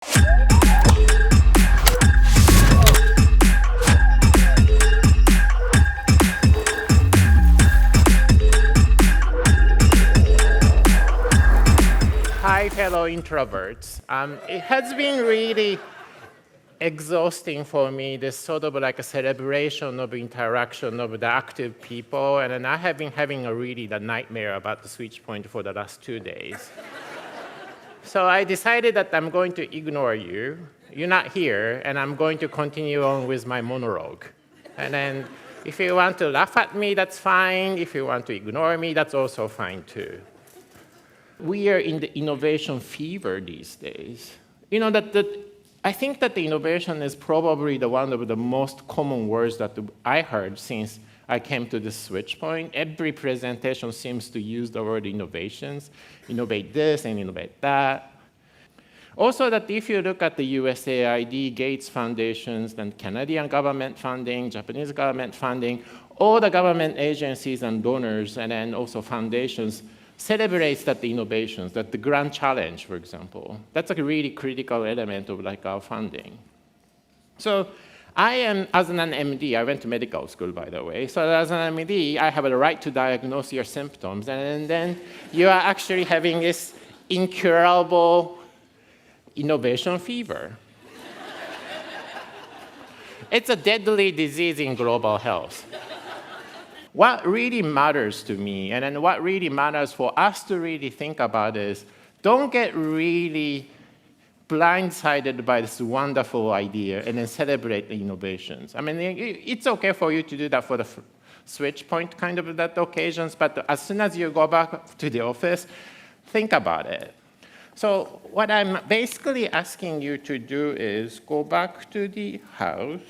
Hi, fellow introverts. It has been really exhausting for me, this sort of like a celebration of interaction of the active people, and then I have been having the nightmare about the SwitchPoint for the last 2 days. So I decided that I'm going to ignore you. You're not here, and I'm going to continue on with my monologue. And then if you want to laugh at me, that's fine. If you want to ignore me, that's also fine too. We are in the innovation fever these days. You know, I think that the innovation is probably one of the most common words that I heard since I came to this SwitchPoint. Every presentation seems to use the word innovations, innovate this and innovate that. Also that if you look at the USAID, Gates Foundations, then Canadian government funding, Japanese government funding, all the government agencies and donors, and then also foundations, celebrates that the innovations, that the grand challenge, for example, that's like a really critical element of like our funding. So I am, as an MD, I went to medical school, by the way. So as an MD, I have a right to diagnose your symptoms. And then you are actually having this incurable innovation fever. It's a deadly disease in global health. What really matters to me, and then what really matters for us to really think about is, don't get really blindsided by this wonderful idea and then celebrate the innovations. I mean, it's okay for you to do that for the SwitchPoint kind of that occasions, but as soon as you go back to the office, think about it. So what I'm basically asking you to do is go back to the house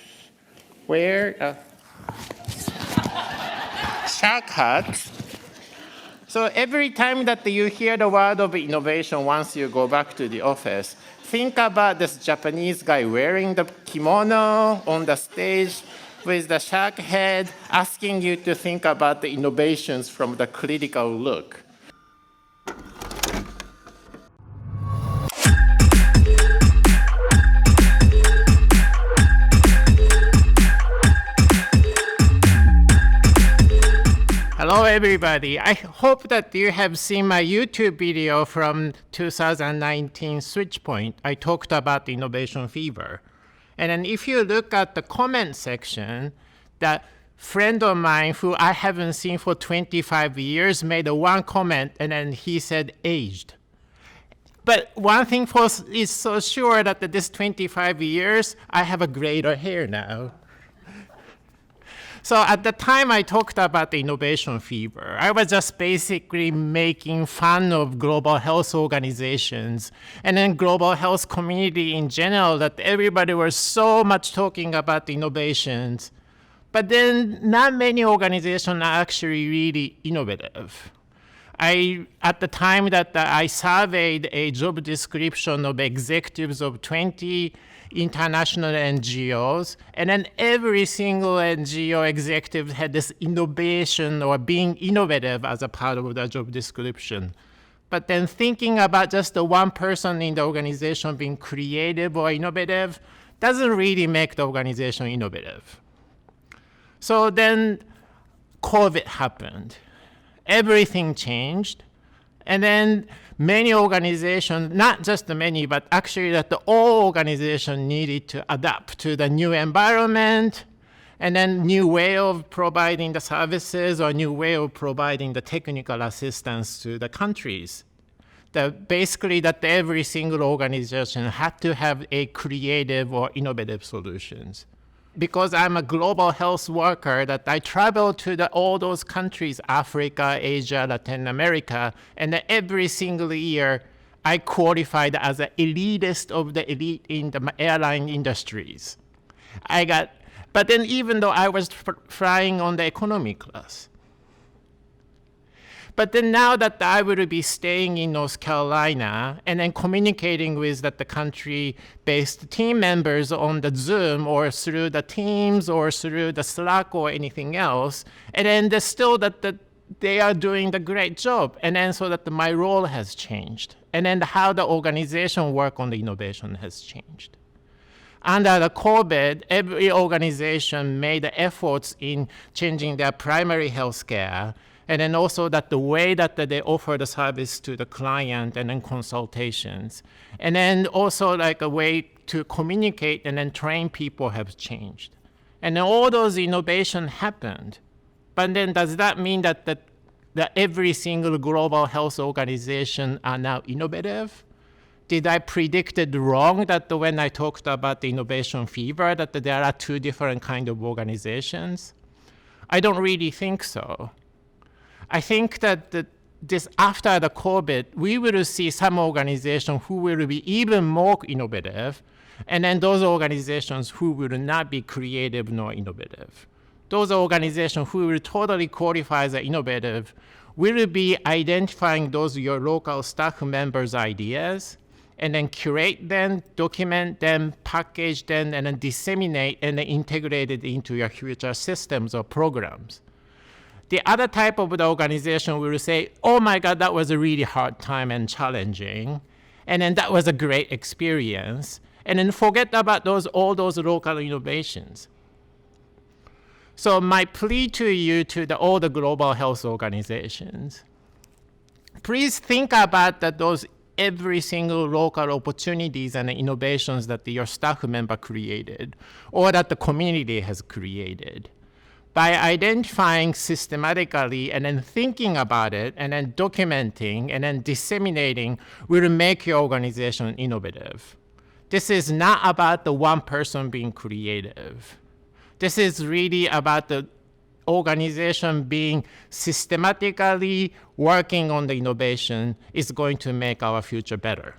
where Shark hat. So every time that you hear the word of innovation once you go back to the office, think about this Japanese guy wearing the kimono on the stage with the shark head, asking you to think about the innovations from the critical look. Hello, everybody. I hope that you have seen my YouTube video from 2019 SwitchPoint. I talked about the innovation fever. And then if you look at the comment section, that friend of mine who I haven't seen for 25 years made one comment, and then he said aged. But one thing is so sure that this 25 years, I have a grayer hair now. So at the time I talked about the innovation fever, I was just basically making fun of global health organizations and then global health community in general, that everybody was so much talking about the innovations. But then not many organizations are actually really innovative. At the time that I surveyed a job description of executives of 20 international NGOs, and then every single NGO executive had this innovation or being innovative as a part of the job description. But then thinking about just the one person in the organization being creative or innovative doesn't really make the organization innovative. So then COVID happened. Everything changed. And then many organizations, not just many, but actually that all organizations needed to adapt to the new environment and then new way of providing the services or new way of providing the technical assistance to the countries. Basically that every single organization had to have a creative or innovative solutions. Because I'm a global health worker, that I travel to all those countries, Africa, Asia, Latin America, and every single year I qualified as an elitist of the elite in the airline industries. But then even though I was flying on the economy class. But then now that I will be staying in North Carolina and then communicating with the country-based team members on the Zoom or through the Teams or through the Slack or anything else, and then there's still they are doing the great job, and then so that my role has changed. and then how the organization work on the innovation has changed. Under the COVID, every organization made efforts in changing their primary health care, and then also that the way that they offer the service to the client and then consultations. And then also like a way to communicate and then train people have changed. And then all those innovation happened. But then does that mean that every single global health organization are now innovative? Did I predict it wrong that when I talked about the innovation fever, that there are two different kind of organizations? I don't really think so. I think that this after the COVID, we will see some organizations who will be even more innovative, and then those organizations who will not be creative nor innovative. Those organizations who will totally qualify as innovative will be identifying those your local staff members' ideas, and then curate them, document them, package them, and then disseminate and then integrate it into your future systems or programs. The other type of the organization will say, oh my God, that was a really hard time and challenging, and then that was a great experience, and then forget about all those local innovations. So my plea to you, to all the global health organizations, please think about those every single local opportunities and innovations that your staff member created or that the community has created. By identifying systematically and then thinking about it and then documenting and then disseminating will make your organization innovative. This is not about the one person being creative. This is really about the organization being systematically working on the innovation is going to make our future better.